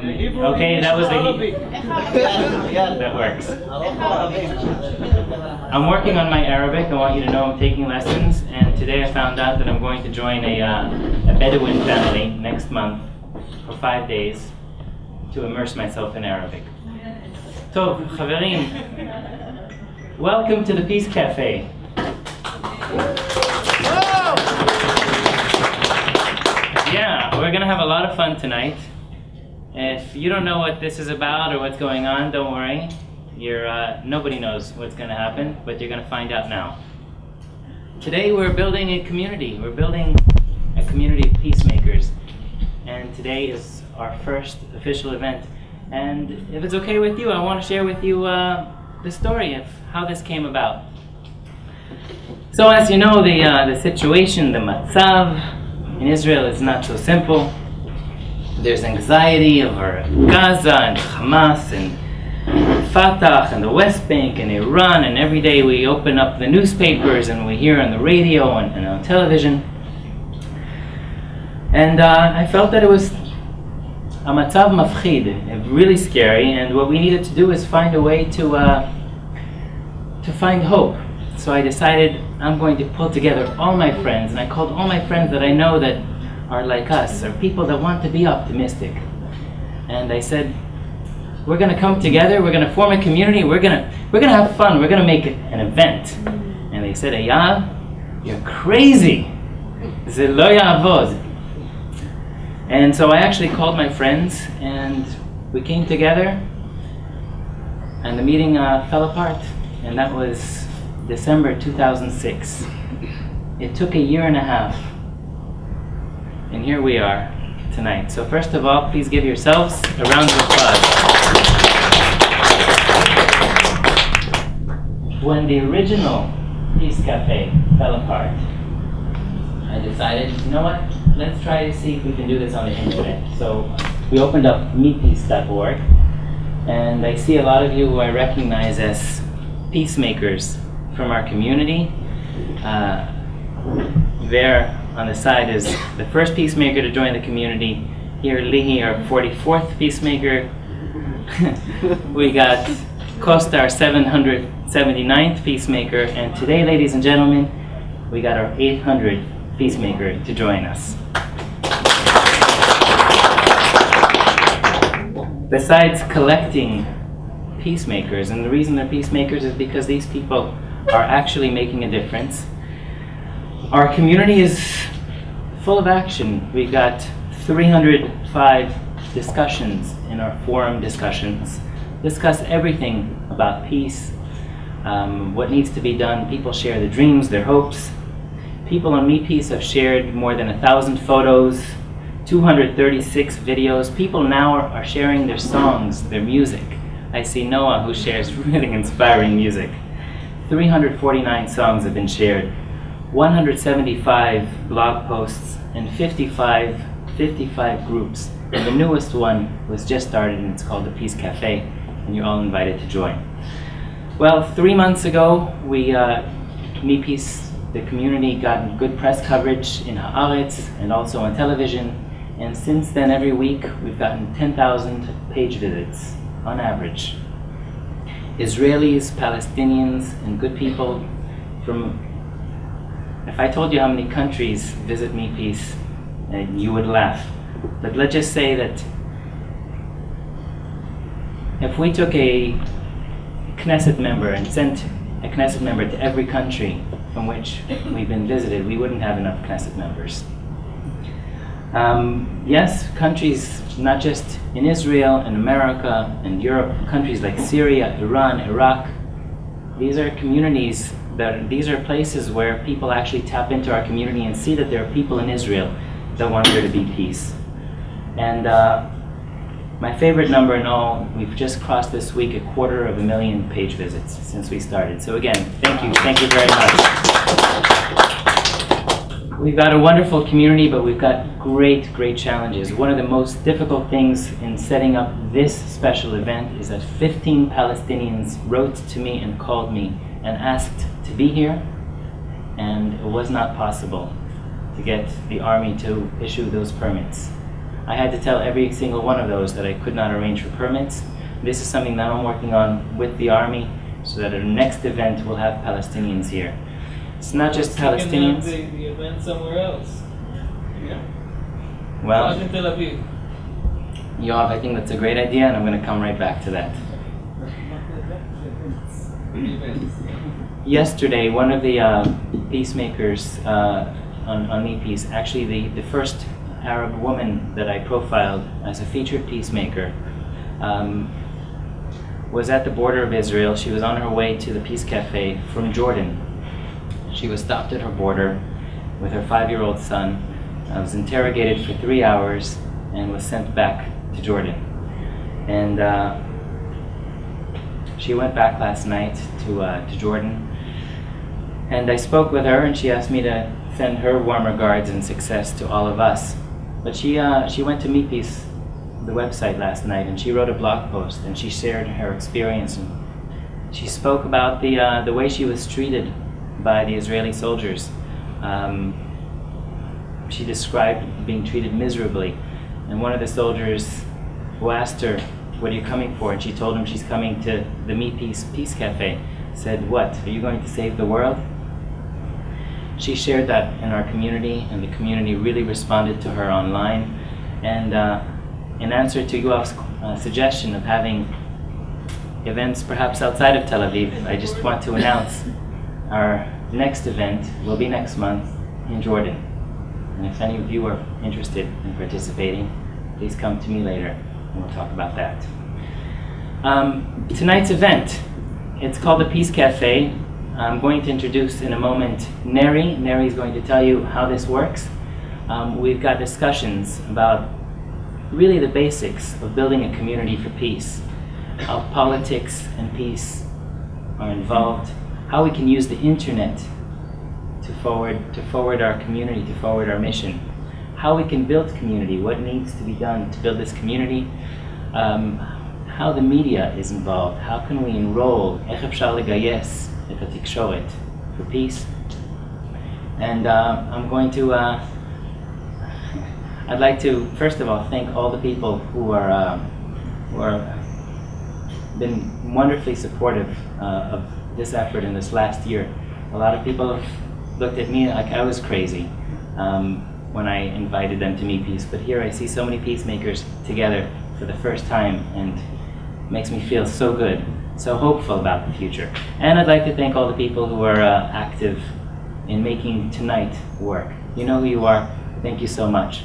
Okay, that was the that works. I'm working on my Arabic. I want you to know I'm taking lessons, and today I found out that I'm going to join a Bedouin family next month for 5 days to immerse myself in Arabic. Tov, Chaverim, welcome to the Peace Café. Yeah, we're gonna have a lot of fun tonight. If you don't know what this is about or what's going on, don't worry. Nobody knows what's gonna happen, but you're gonna find out now. Today we're building a community. We're building a community of peacemakers. And today is our first official event. And if it's okay with you, I want to share with you the story of how this came about. So as you know, the situation, the matzav in Israel is not so simple. There's anxiety over Gaza and Hamas and Fatah and the West Bank and Iran, and every day we open up the newspapers and we hear on the radio and on television. And I felt that it was a matzav mafchid, really scary, and what we needed to do is find a way to find hope. So I decided I'm going to pull together all my friends, and I called all my friends that I know that are like us, are people that want to be optimistic. And I said, we're going to come together, we're going to form a community, we're going to have fun, we're going to make it an event. And they said, Eyal, you're crazy. Ze lo ya'avod. And so I actually called my friends, and we came together, and the meeting fell apart, and that was December 2006. It took a year and a half, and here we are tonight. So first of all, please give yourselves a round of applause. When the original Peace Café fell apart, I decided, you know what? Let's try to see if we can do this on the internet. So we opened up mepeace.org, and I see a lot of you who I recognize as peacemakers from our community. There on the side is the first peacemaker to join the community. Here, Lihi, our 44th peacemaker. We got Costa, our 779th peacemaker, and today, ladies and gentlemen, we got our 800th peacemaker to join us. Besides collecting peacemakers, and the reason they're peacemakers is because these people are actually making a difference. Our community is full of action. We've got 305 discussions in our forum discussions. Discuss everything about peace, what needs to be done. People share their dreams, their hopes. People on MePeace have shared more than 1,000 photos, 236 videos. People now are sharing their songs, their music. I see Noah, who shares really inspiring music. 349 songs have been shared, 175 blog posts, and 55 groups. And the newest one was just started, and it's called the Peace Café, and you're all invited to join. Well, 3 months ago, MePeace, the community, got good press coverage in Haaretz and also on television. And since then, every week, we've gotten 10,000 page visits on average. Israelis, Palestinians, and good people from, if I told you how many countries visit MePeace, you would laugh. But let's just say that if we took a Knesset member and sent a Knesset member to every country from which we've been visited, we wouldn't have enough Knesset members. Yes, countries not just in Israel and America and Europe, countries like Syria, Iran, Iraq, these are communities these are places where people actually tap into our community and see that there are people in Israel that want there to be peace. And my favorite number in all, we've just crossed this week 250,000 page visits since we started. So again, thank you very much. We've got a wonderful community, but we've got great challenges. One of the most difficult things in setting up this special event is that 15 Palestinians wrote to me and called me and asked to be here, and it was not possible to get the army to issue those permits. I had to tell every single one of those that I could not arrange for permits. This is something that I'm working on with the army, so that our next event will have Palestinians here. It's not just Palestinians. You can have the event somewhere else. Yeah. Well, Not in Tel Aviv. Yoav, I think that's a great idea, and I'm going to come right back to that. Yesterday, one of the peacemakers on Me Peace, actually the first Arab woman that I profiled as a featured peacemaker, was at the border of Israel. She was on her way to the Peace Café from Jordan. She was stopped at her border with her 5-year-old son, was interrogated for 3 hours, and was sent back to Jordan. And she went back last night to Jordan. And I spoke with her, and she asked me to send her warm regards and success to all of us. But she went to Me Peace, the website, last night, and she wrote a blog post, and she shared her experience. And she spoke about the way she was treated by the Israeli soldiers. She described being treated miserably. And one of the soldiers who asked her, "What are you coming for?" and she told him she's coming to the Me Peace Café, said, "What, are you going to save the world?" She shared that in our community, and the community really responded to her online. And in answer to Yoav's suggestion of having events perhaps outside of Tel Aviv, I just want to announce our next event will be next month in Jordan. And if any of you are interested in participating, please come to me later and we'll talk about that. Tonight's event, it's called the Peace Café. I'm going to introduce in a moment Neri. Neri is going to tell you how this works. We've got discussions about really the basics of building a community for peace, how politics and peace are involved, how we can use the internet to forward our community, to forward our mission, how we can build community, what needs to be done to build this community, how the media is involved, how can we enroll, איך אפשר לגייס את התקשורת for peace. And I'm going to, I'd like to first of all thank all the people who are been wonderfully supportive of this effort in this last year. A lot of people have looked at me like I was crazy when I invited them to Me Peace, but here I see so many peacemakers together for the first time, and it makes me feel so good, so hopeful about the future. And I'd like to thank all the people who are active in making tonight work. You know who you are. Thank you so much.